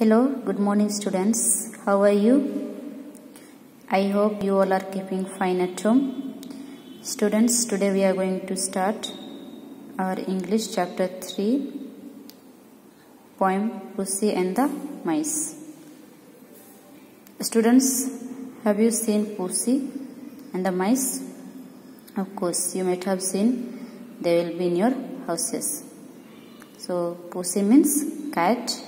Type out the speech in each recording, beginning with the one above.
Hello, good morning students. How are you? I hope you all are keeping fine at home. Students, today we are going to start our English chapter 3 poem Pussy and the Mice. Students, have you seen Pussy and the Mice? Of course, you might have seen. They will be in your houses. So, Pussy means cat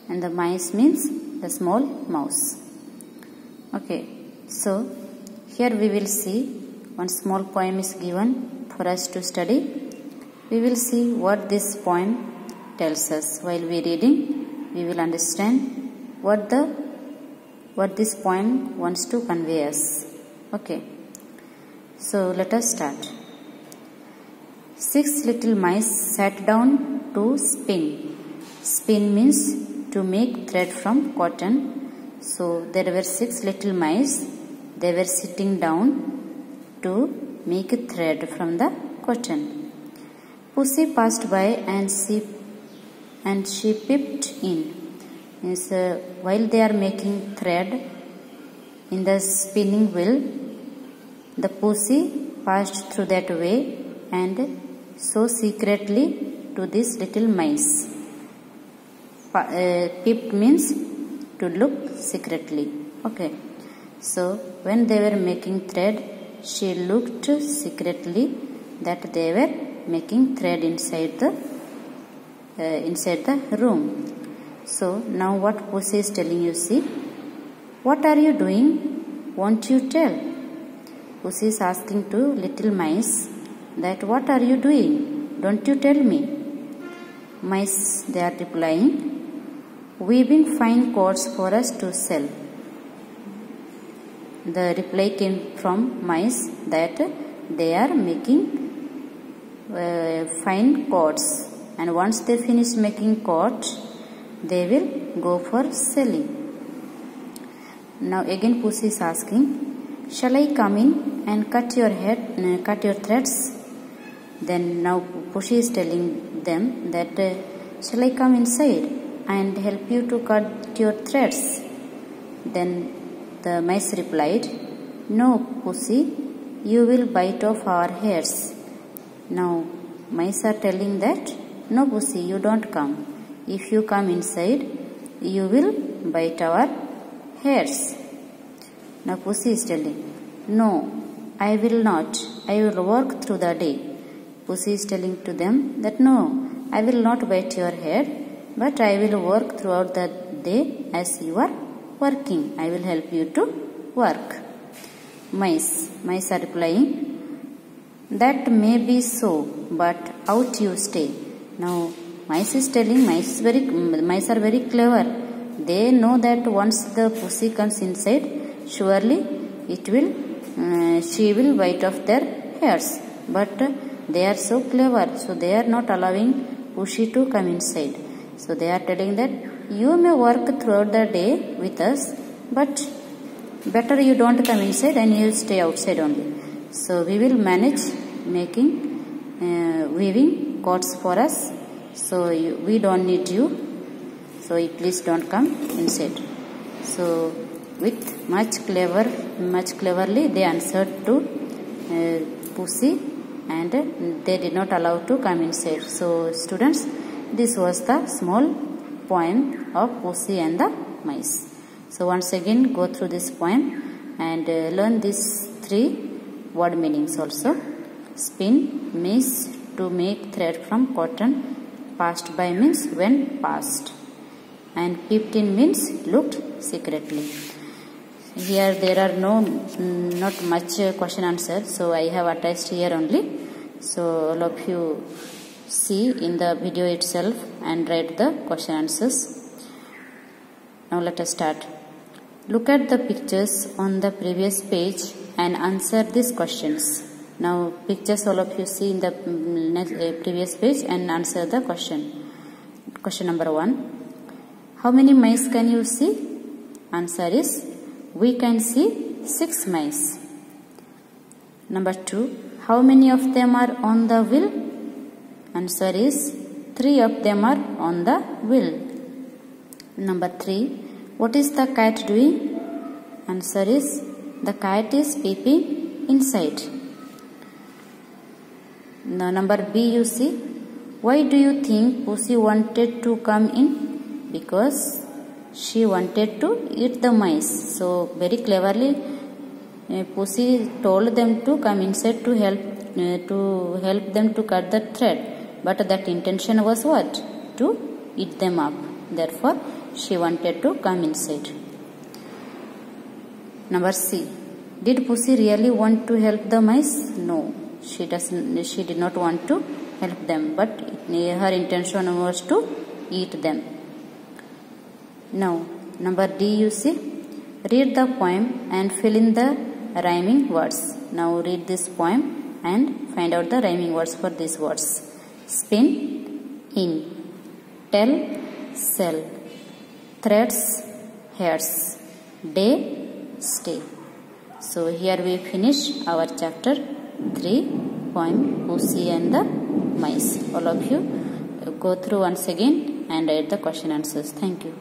and the mice means the small mouse. Okay, so here we will see one small poem is given for us to study. We will see what this poem tells us. While we reading, we will understand what this poem wants to convey us. Okay, so let us start. 6 little mice sat down to spin. Spin means to make thread from cotton. So there were 6 little mice. They were sitting down to make a thread from the cotton. Pussy passed by and she peeped in. Means, while they are making thread in the spinning wheel, the pussy passed through that way and so secretly to this little mice. Peeped means to look secretly. Okay, so when they were making thread, she looked secretly that they were making thread inside the room. So now what Pussy is telling you, see, what are you doing? Won't you tell? Pussy is asking to little mice that what are you doing? Don't you tell me? Mice, they are replying, weaving fine coats for us to sell. The reply came from mice that they are making fine coats, and once they finish making coat, they will go for selling. Now again Pussy is asking, shall I come in and cut your threads? Then now Pussy is telling them that shall I come inside and help you to cut your threads? Then the mice replied, no, Pussy, you will bite off our hairs. Now mice are telling that, no, Pussy, you don't come. If you come inside, you will bite our hairs. Now Pussy is telling, no, I will not. I will work through the day. Pussy is telling to them that, no, I will not bite your hair, but I will work throughout the day as you are working. I will help you to work. Mice are replying, that may be so, but out you stay. Now mice is telling, mice are very clever. They know that once the pussy comes inside, surely she will bite off their hairs. But they are so clever, so they are not allowing Pussy to come inside. So they are telling that you may work throughout the day with us, but better you don't come inside and you stay outside only. So we will manage making weaving coats for us. So we don't need you. So you please don't come inside. So with much cleverly they answered to Pussy, and they did not allow to come inside. So students, this was the small poem of Pussy and the Mice. So once again go through this poem and learn these 3 word meanings also. Spin means to make thread from cotton. Passed by means when passed. And peeped in means looked secretly. Here there are not much question answer, so I have attached here only. So all of you see in the video itself and write the question answers. Now let us start. Look at the pictures on the previous page and answer these questions. Now pictures all of you see in the previous page and answer the question. Question number 1. How many mice can you see? Answer is, we can see 6 mice. Number 2. How many of them are on the wheel? Answer is, 3 of them are on the wheel. Number 3. What is the cat doing? Answer is the cat is peeping inside. Now number B you see. Why do you think Pussy wanted to come in? Because she wanted to eat the mice. So very cleverly Pussy told them to come inside to help them to cut the thread. But that intention was what? To eat them up. Therefore she wanted to come inside. Number C. Did Pussy really want to help the mice? No. She did not want to help them, but her intention was to eat them. Now, number D you see. Read the poem and fill in the rhyming words. Now read this poem and find out the rhyming words for these words. Spin, in. Tell, sell. Threads, hairs. Day, stay. So here we finish our chapter 3, poem Pussy and the Mice. All of you go through once again and write the question answers. Thank you.